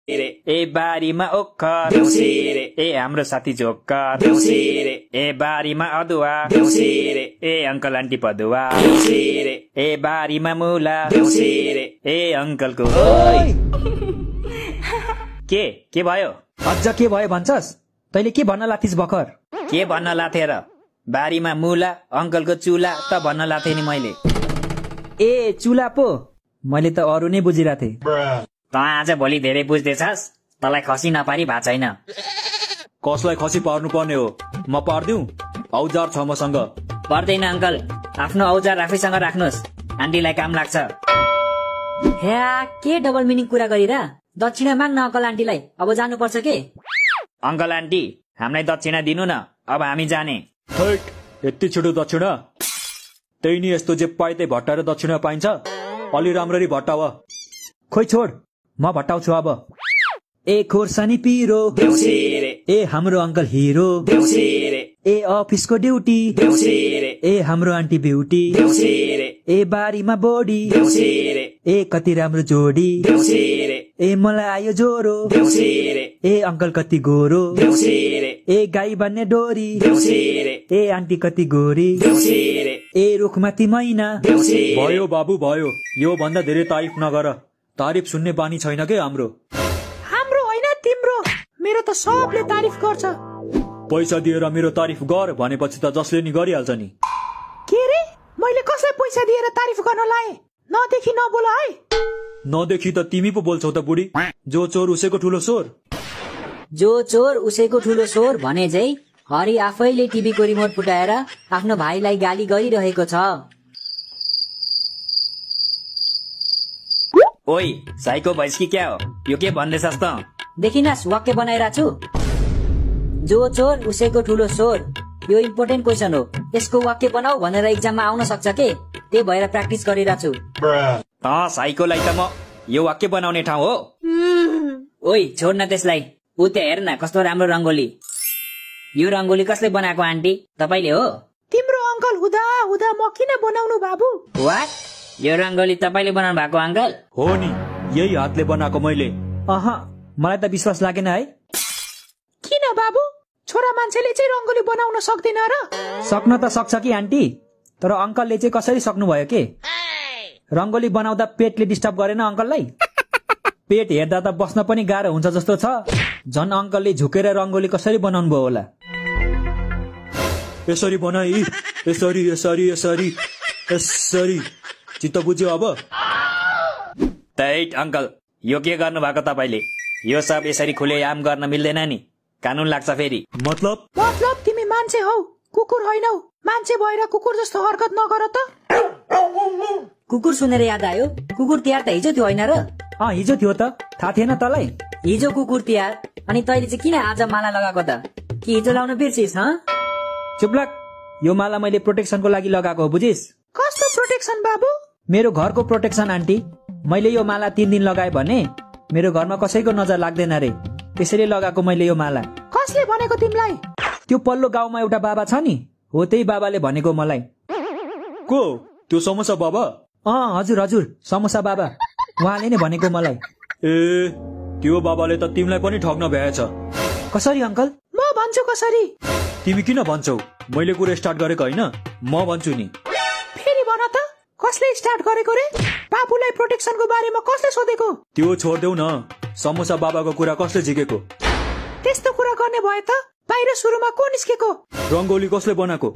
ए बारीमा ओखर ए हाम्रो साथी जोकर ए बारीमा अदुवा ए अंकल आन्टी पदुवा ए बारीमा मुला ए अंकलको के भयो? अझ के भयो भन्छस्? तैले के भन्न लाथिस भर्खर? के भन्न लाथे र? बारीमा मुला अंकलको चुला त भन्न लाथे नि मैले। ए चुला पो? मैले त अरु नै बुझिराथे। त आज भोलि धेरै बुझ्दैछस्? तलाई खसी नपारी भा छैन। कसलाई खसी पार्नु पर्ने हो? म पार्दिउ? औजार छ मसँग। पर्दैन अंकल, आफ्नो औजार आफैसँग राख्नुस्, आन्टीलाई काम लाग्छ। ह्या के डबल मिनिङ कुरा गरिरा? दक्षिणा माग्न अंकल आन्टीलाई, अब जानुपर्छ के? अंकल आन्टी हामीलाई दक्षिणा दिनु न, अब हामी जाने। हैट, यति छिटो दक्षिणा? त्यही नि यस्तो जे पाए त्यही भट्टाएर दक्षिणा पाइन्छ? अलि राम्ररी भट्टाव। खोइ छोड, म भट्टाउँछु अब। ए खोर्सानी पिरो ए हाम्रो अंकल हिरो ए अफिसको ड्युटी ए हाम्रो आन्टी ब्युटी ए बारीमा बोडी ए कति राम्रो जोडी ए मलाई आयो ज्वरो ए अंकल कति गोरो ए गाई बन्ने डोरी ए आन्टी कति गोरी ए रुखमाथि मैना। भयो बाबु भयो, यो भन्दा धेरै तारिफ नगर। तारिफ सुन्ने बानी छैन के हाम्रो? हाम्रो होइन तिम्रो, मेरो त सबले तारिफ गर्छ। पैसा दिएर मेरो तारिफ गर भनेपछि त जसले नि गरिहाल्छ नि। के रे? मैले कसलाई पैसा दिएर तारिफ गर्न लाए? नदेखि नबोल है। नदेखि त तिमी पो बोल्छौ त बुढी। जो चोर उसैको ठुलो सोर। जो चोर उसैको ठुलो सोर भने चाहिँ हरि आफैले टिभीको रिमोट फुटाएर आफ्नो भाइलाई गाली गरिरहेको छ। ओइ साइको भैंस कि क्या हो? यो के भन्दैछस् त? देखिनास् वाक्य बनाइरहेको छु। जो चोर उसैको ठुलो सोर, यो इम्पोर्टेन्ट क्वेसन हो। यसको वाक्य बनाऊ भनेर एक्जाममा आउन सक्छ के? त्यही भएर प्र्याक्टिस गरिरहेको छु। त साइकोलाई त म यो वाक्य बनाउने ठाउँ हो? ओइ छोड न त्यसलाई। उ त्यहाँ हेर न कस्तो राम्रो रंगोली। यो रंगोली कसले बनाएको आन्टी? तपाईले हो? तिम्रो अंकल हुँदा हुँदा म किन बनाउनु बाबु? वाट? यो रंगोली तपाईले बनाउनु भएको अंकल? हो नि, यही हातले बनाएको मैले। मलाई त विश्वास लागेन है। किन बाबु? छोरा मान्छेले चाहिँ रंगोली बनाउन सक्दैन र? सक्न त सक्छ कि आन्टी, तर अंकलले चाहिँ कसरी सक्नु भयो के? रंगोली बनाउँदा पेटले डिस्टर्ब गरेन अंकललाई? पेट हेर्दा त बस्न पनि गाह्रो हुन्छ जस्तो छ। झन् अंकलले झुकेर रंगोली कसरी बनाउनु भयो होला? यसरी बनाई, यसरी यसरी यसरी यसरी। चित्त बुझ्यो अब? तैट अंकल, यो के गर्नु भएको तपाईले? यो सब यसरी खुलेआम गर्न मिल्दैन नि, कानून लाग्छ फेरि। मतलब तिमी मान्छे हौ, कुकुर होइनौ। मान्छे भएर कुकुर जस्तो हरकत नगर त। कुकुर सुनेर याद आयो, कुकुर तिहार त हिजो थियो होइन र? हिजो थियो त, थाहा थिएन तलाई? हिजो कुकुर तिहार, अनि तैले चाहिँ किन आज माला लगाएको त? कि हिजो लाउन बिर्सिस? चुप्लाक, यो माला मैले प्रोटेक्सनको लागि लगाएको हो, बुझिस? कस्तो प्रोटेक्सन बाबु? मेरो घरको प्रोटेक्सन आन्टी। मैले यो माला 3 दिन लगाए भने मेरो घरमा कसैको नजर लाग्दैन रे, त्यसैले लगाएको मैले यो माला। कसले भनेको तिमीलाई? त्यो पल्लो गाउँमा एउटा बाबा छ नि, हो त्यही बाबाले भनेको मलाई। को? त्यो समोसा बाबा? हजुर हजुर, समोसा बाबा, उहाँले नै भनेको मलाई। ए, त्यो बाबाले त तिमीलाई पनि ठग्न भ्याएछ। कसरी अंकल? म भन्छु कसरी। तिमी किन भन्छौ? मैले कुरा स्टार्ट गरेको होइन, म भन्छु नि। फेरि भन त, कसले स्टार्ट गरेको रे? बाबुलाई प्रोटेक्सनको बारेमा कसले सोधेको? त्यो छोड्देऊ न, समोसा बाबाको कुरा कसले झिकेको? त्यस्तो कुरा गर्ने भए त बाहिर सुरुमा को निस्केको? रंगोली कसले बनाएको?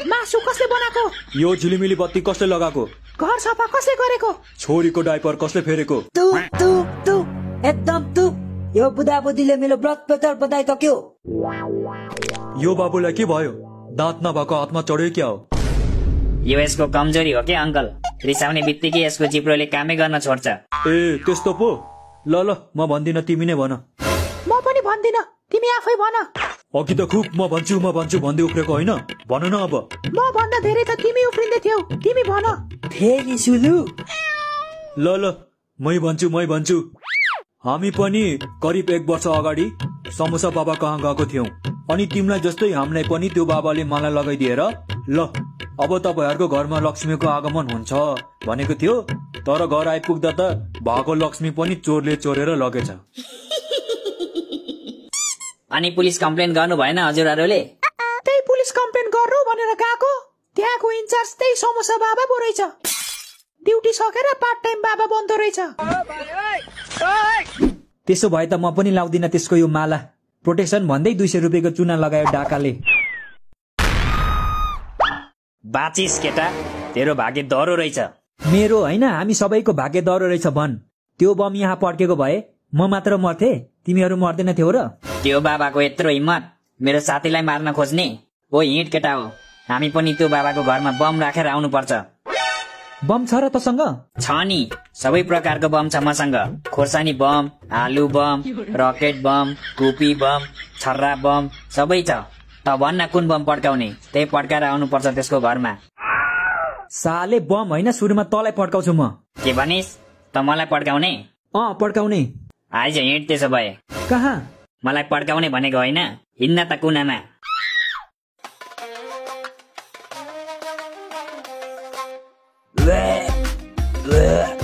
मासु कसले बनाएको? यो झिलिमिली बत्ती कसले लगाएको? घर सफा कसले गरेको? छोरीको डाइपर कसले फेरेको? तु तु तु एकदम तु। यो बुढा बुढीले मेरो ब्लड प्रेसर बढाइ सक्यो। यो बाबुलाई के भयो? दाँत नभएको हातमा चढ्यो क्या हो? यो यसको कमजोरी हो के अंकल? रिसाउने बित्तिकै यसको जिब्रोले कामै गर्न छोड्छ। ए, त्यस्तो पो? ल ल, म भन्दिन, तिमी नै भन। म पनि भन्दिन, तिमी आफै भन। अघि त खुब म भन्छु भन्दै उफ्रेको होइन? भन न अब। म भन्दा धेरै त तिमी उफ्रिँदै थियौ, तिमी भन। फेरि सुलु। ल ल, मै भन्छु। हामी पनि करिब 1 वर्ष अगाडि समोसा बाबा कहाँ गएको थियौं, अनि तिमीलाई जस्तै हामीलाई पनि त्यो बाबाले माला लगाइदिएर ल अब तपाईहरुको घरमा लक्ष्मीको आगमन हुन्छ भनेको थियो, तर घर आइपुग्दा त भएको लक्ष्मी पनि चोरले चोरेर लगेछ। अनि पुलिस कम्प्लेन गर्नु भएन हजुरहरूले? त्यही पुलिस कम्प्लेन गर्नु भनेर गएको, त्यहाँको इन्चार्ज त्यही समोसा बाबा पो रहेछ। ड्युटी सकेर पार्ट टाइम बाबा बन्दो रहेछ। त्यसो भए त म पनि लाउँदिन त्यसको यो माला। प्रोटेक्सन भन्दै 200 रुपियाँको चुना लगायो डाकाले। बाचिस केटा, तेरो भाग्य दह्रो रहेछ। मेरो होइन, हामी सबैको भाग्य दह्रो रहेछ भन। त्यो बम यहाँ पड्केको भए म मात्र मर्थे, तिमीहरू मर्दैन थियौ र? त्यो बाबाको यत्रो हिम्मत मेरो साथीलाई मार्न खोज्ने? ओ हिँड केटा हो, हामी पनि त्यो बाबाको घरमा बम राखेर आउनुपर्छ। बम छ र तसँग? छ नि, सबै प्रकारको बम छ मसँग। खोर्सानी बम, आलु बम, रकेट बम, कुपी बम, छर्रा बम सबै छ। त भन्न कुन बम पड्काउने, त्यही पड्काएर आउनुपर्छ त्यसको घरमा। साले बम होइन, सुरुमा तँलाई पड्काउँछु म। के भनिस्? त मलाई पड्काउने? पड्काउने। आइज हिँड त्यसो भए। कहाँ? मलाई पड्काउने भनेको होइन, हिँड्न त कुनामा। Way, way.